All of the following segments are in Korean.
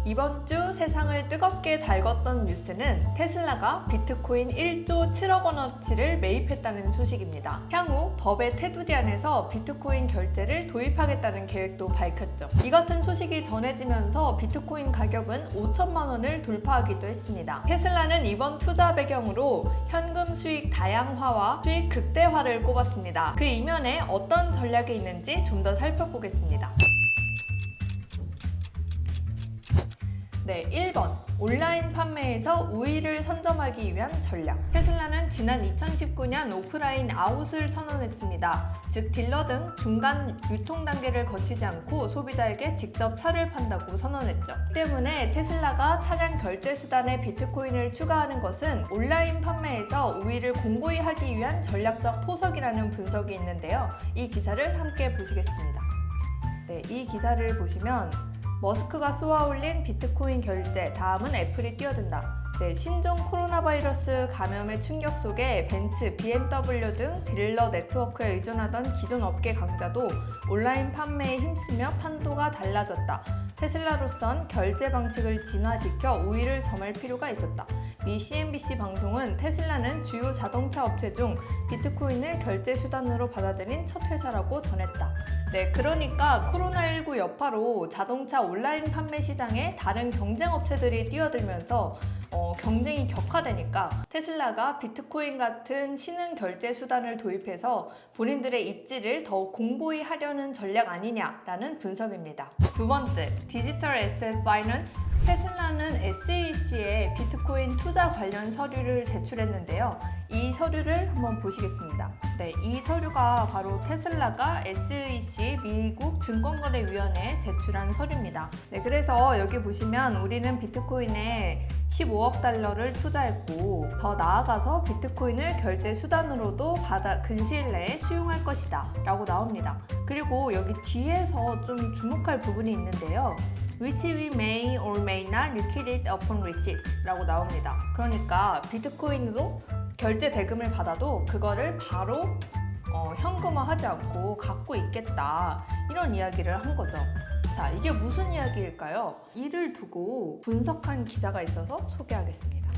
이번 주 세상을 뜨겁게 달궜던 뉴스는 테슬라가 비트코인 1조 7억 원어치를 매입했다는 소식입니다. 향후 법의 테두리 안에서 비트코인 결제를 도입하겠다는 계획도 밝혔죠. 이 같은 소식이 전해지면서 비트코인 가격은 5천만 원을 돌파하기도 했습니다. 테슬라는 이번 투자 배경으로 현금 수익 다양화와 수익 극대화를 꼽았습니다. 그 이면에 어떤 전략이 있는지 좀 더 살펴보겠습니다. 네, 1번. 온라인 판매에서 우위를 선점하기 위한 전략. 테슬라는 지난 2019년 오프라인 아웃을 선언했습니다. 즉 딜러 등 중간 유통 단계를 거치지 않고 소비자에게 직접 차를 판다고 선언했죠. 때문에 테슬라가 차량 결제 수단에 비트코인을 추가하는 것은 온라인 판매에서 우위를 공고히 하기 위한 전략적 포석이라는 분석이 있는데요. 이 기사를 함께 보시겠습니다. 네, 이 기사를 보시면 머스크가 쏘아올린 비트코인 결제, 다음은 애플이 뛰어든다. 네, 신종 코로나 바이러스 감염의 충격 속에 벤츠, BMW 등 딜러 네트워크에 의존하던 기존 업계 강자도 온라인 판매에 힘쓰며 판도가 달라졌다. 테슬라로선 결제 방식을 진화시켜 우위를 점할 필요가 있었다. 미 CNBC 방송은 테슬라는 주요 자동차 업체 중 비트코인을 결제 수단으로 받아들인 첫 회사라고 전했다. 네, 그러니까 코로나19 여파로 자동차 온라인 판매 시장에 다른 경쟁 업체들이 뛰어들면서 경쟁이 격화되니까 테슬라가 비트코인 같은 신흥 결제 수단을 도입해서 본인들의 입지를 더 공고히 하려는 전략 아니냐라는 분석입니다. 두 번째, 디지털 에셋 파이낸스. 테슬라는 SEC에 비트코인 투자 관련 서류를 제출했는데요. 이 서류를 한번 보시겠습니다. 네, 이 서류가 바로 테슬라가 SEC 미국 증권거래위원회에 제출한 서류입니다. 네, 그래서 여기 보시면 우리는 비트코인에 15억 달러를 투자했고 더 나아가서 비트코인을 결제 수단으로도 근시일 내에 수용할 것이다 라고 나옵니다. 그리고 여기 뒤에서 좀 주목할 부분이 있는데요. which we may or may not liquidate upon receipt 라고 나옵니다. 그러니까 비트코인으로 결제 대금을 받아도 그거를 바로 현금화하지 않고 갖고 있겠다, 이런 이야기를 한 거죠. 자, 이게 무슨 이야기일까요? 이를 두고 분석한 기사가 있어서 소개하겠습니다.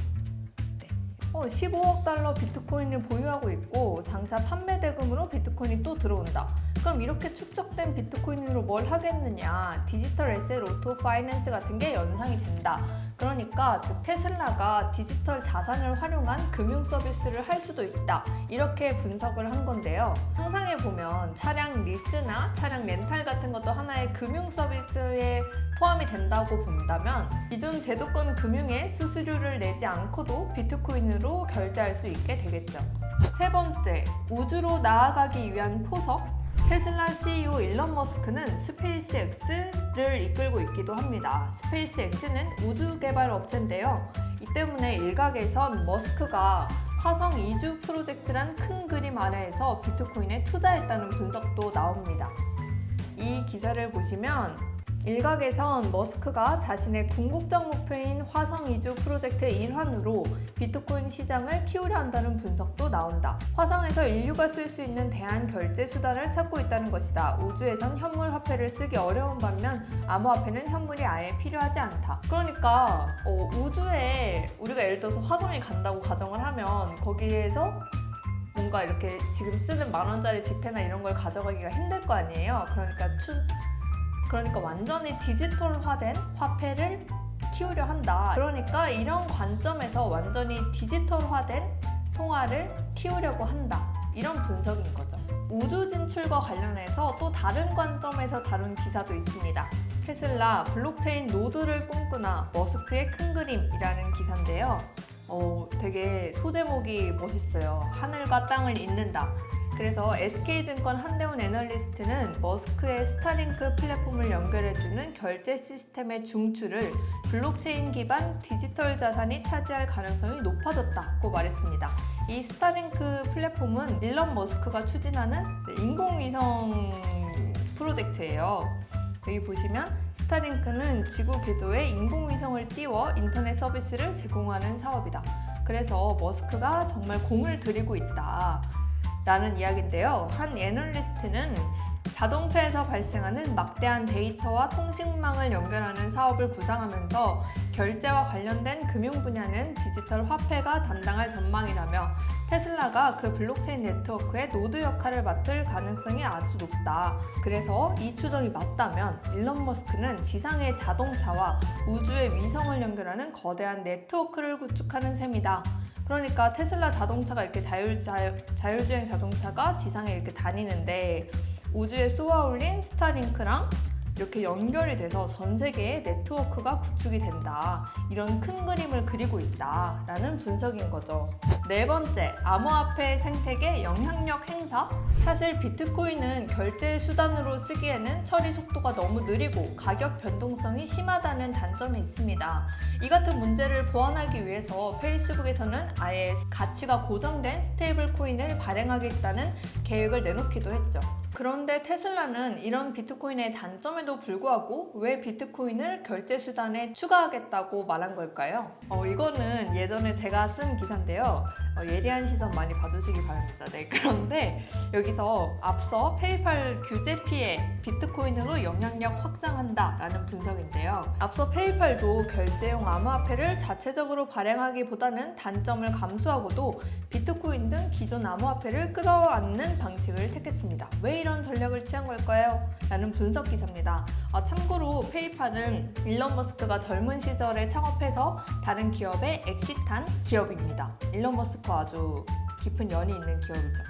네. 15억 달러 비트코인을 보유하고 있고 장차 판매 대금으로 비트코인이 또 들어온다. 그럼 이렇게 축적된 비트코인으로 뭘 하겠느냐? 디지털 에셋 오토 파이낸스 같은 게 연상이 된다. 그러니까 즉 테슬라가 디지털 자산을 활용한 금융 서비스를 할 수도 있다, 이렇게 분석을 한 건데요. 상상해 보면 차량 리스나 차량 렌탈 같은 것도 하나의 금융 서비스에 포함이 된다고 본다면 기존 제도권 금융에 수수료를 내지 않고도 비트코인으로 결제할 수 있게 되겠죠. 세 번째, 우주로 나아가기 위한 포석. 테슬라 CEO 일론 머스크는 스페이스X를 이끌고 있기도 합니다. 스페이스X는 우주 개발 업체인데요. 이 때문에 일각에선 머스크가 화성 이주 프로젝트란 큰 그림 아래에서 비트코인에 투자했다는 분석도 나옵니다. 이 기사를 보시면 일각에선 머스크가 자신의 궁극적 목표인 화성 이주 프로젝트의 일환으로 비트코인 시장을 키우려 한다는 분석도 나온다. 화성에서 인류가 쓸 수 있는 대안 결제 수단을 찾고 있다는 것이다. 우주에선 현물 화폐를 쓰기 어려운 반면 암호화폐는 현물이 아예 필요하지 않다. 그러니까 우주에 우리가 예를 들어서 화성에 간다고 가정을 하면 거기에서 뭔가 이렇게 지금 쓰는 10,000원짜리 지폐나 이런 걸 가져가기가 힘들 거 아니에요. 그러니까 완전히 디지털화된 화폐를 키우려 한다. 그러니까 이런 관점에서 완전히 디지털화된 통화를 키우려고 한다, 이런 분석인 거죠. 우주 진출과 관련해서 또 다른 관점에서 다룬 기사도 있습니다. 테슬라 블록체인 노드를 꿈꾸나 머스크의 큰 그림이라는 기사인데요. 되게 소제목이 멋있어요. 하늘과 땅을 잇는다. 그래서 SK증권 한대원 애널리스트는 머스크의 스타링크 플랫폼을 연결해주는 결제 시스템의 중추를 블록체인 기반 디지털 자산이 차지할 가능성이 높아졌다고 말했습니다. 이 스타링크 플랫폼은 일론 머스크가 추진하는 인공위성 프로젝트예요. 여기 보시면 스타링크는 지구 궤도에 인공위성을 띄워 인터넷 서비스를 제공하는 사업이다. 그래서 머스크가 정말 공을 들이고 있다 라는 이야기인데요. 한 애널리스트는 자동차에서 발생하는 막대한 데이터와 통신망을 연결하는 사업을 구상하면서 결제와 관련된 금융 분야는 디지털 화폐가 담당할 전망이라며 테슬라가 그 블록체인 네트워크의 노드 역할을 맡을 가능성이 아주 높다. 그래서 이 추정이 맞다면 일론 머스크는 지상의 자동차와 우주의 위성을 연결하는 거대한 네트워크를 구축하는 셈이다. 그러니까 테슬라 자동차가 이렇게 자율주행 자동차가 지상에 이렇게 다니는데 우주에 쏘아올린 스타링크랑 이렇게 연결이 돼서 전 세계의 네트워크가 구축이 된다. 이런 큰 그림을 그리고 있다라는 분석인 거죠. 네 번째, 암호화폐 생태계 영향력 행사. 사실 비트코인은 결제 수단으로 쓰기에는 처리 속도가 너무 느리고 가격 변동성이 심하다는 단점이 있습니다. 이 같은 문제를 보완하기 위해서 페이스북에서는 아예 가치가 고정된 스테이블 코인을 발행하겠다는 계획을 내놓기도 했죠. 그런데 테슬라는 이런 비트코인의 단점에도 불구하고 왜 비트코인을 결제 수단에 추가하겠다고 말한 걸까요? 이거는 예전에 제가 쓴 기사인데요. 예리한 시선 많이 봐주시기 바랍니다. 네, 그런데 여기서 앞서 페이팔 규제 피해 비트코인으로 영향력 확장한다라는 분석인데요. 앞서 페이팔도 결제용 암호화폐를 자체적으로 발행하기보다는 단점을 감수하고도 비트코인 등 기존 암호화폐를 끌어안는 방식을 택했습니다. 왜 이런 전략을 취한 걸까요? 라는 분석 기사입니다. 참고로 페이팔은 일론 머스크가 젊은 시절에 창업해서 다른 기업에 엑시트한 기업입니다. 일론 머스크와 아주 깊은 연이 있는 기업이죠.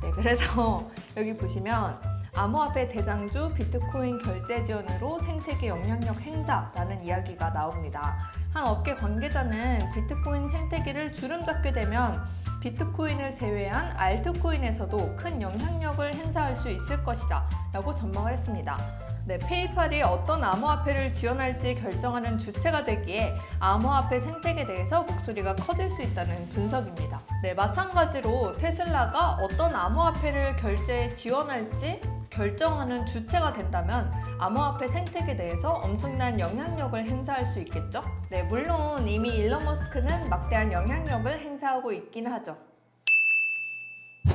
네, 그래서 여기 보시면 암호화폐 대장주 비트코인 결제 지원으로 생태계 영향력 행사라는 이야기가 나옵니다. 한 업계 관계자는 비트코인 생태계를 주름잡게 되면 비트코인을 제외한 알트코인에서도 큰 영향력을 행사할 수 있을 것이다 라고 전망을 했습니다. 네, 페이팔이 어떤 암호화폐를 지원할지 결정하는 주체가 되기에 암호화폐 생태계에 대해서 목소리가 커질 수 있다는 분석입니다. 네, 마찬가지로 테슬라가 어떤 암호화폐를 결제에 지원할지 결정하는 주체가 된다면 암호화폐 생태계에 대해서 엄청난 영향력을 행사할 수 있겠죠? 네, 물론 이미 일론 머스크는 막대한 영향력을 행사하고 있긴 하죠.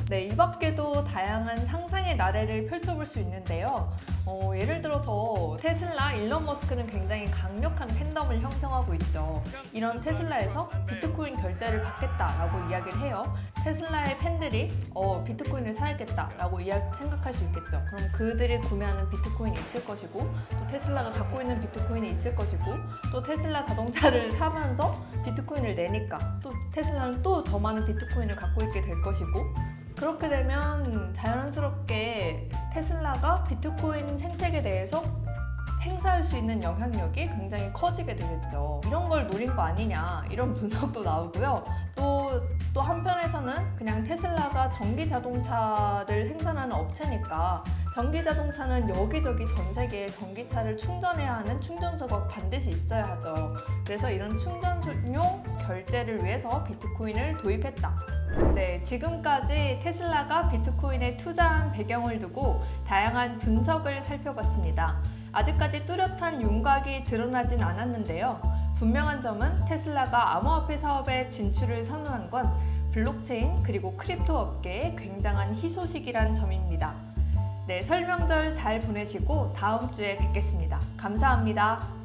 네, 이 밖에도 다양한 상상의 나래를 펼쳐볼 수 있는데요. 예를 들어서 테슬라, 일론 머스크는 굉장히 강력한 팬덤을 형성하고 있죠. 이런 테슬라에서 비트코인 결제를 받겠다라고 이야기를 해요. 테슬라의 팬들이 비트코인을 사야겠다라고 생각할 수 있겠죠. 그럼 그들이 구매하는 비트코인이 있을 것이고 또 테슬라가 갖고 있는 비트코인이 있을 것이고 또 테슬라 자동차를 사면서 비트코인을 내니까 또 테슬라는 또 더 많은 비트코인을 갖고 있게 될 것이고 그렇게 되면 자연스럽게 테슬라가 비트코인 생태계에 대해서 행사할 수 있는 영향력이 굉장히 커지게 되겠죠. 이런 걸 노린 거 아니냐 이런 분석도 나오고요. 또 한편에서는 그냥 테슬라가 전기 자동차를 생산하는 업체니까 전기 자동차는 여기저기 전 세계에 전기차를 충전해야 하는 충전소가 반드시 있어야 하죠. 그래서 이런 충전용 결제를 위해서 비트코인을 도입했다. 네, 지금까지 테슬라가 비트코인에 투자한 배경을 두고 다양한 분석을 살펴봤습니다. 아직까지 뚜렷한 윤곽이 드러나진 않았는데요. 분명한 점은 테슬라가 암호화폐 사업에 진출을 선언한 건 블록체인 그리고 크립토 업계의 굉장한 희소식이란 점입니다. 네, 설명절 잘 보내시고 다음 주에 뵙겠습니다. 감사합니다.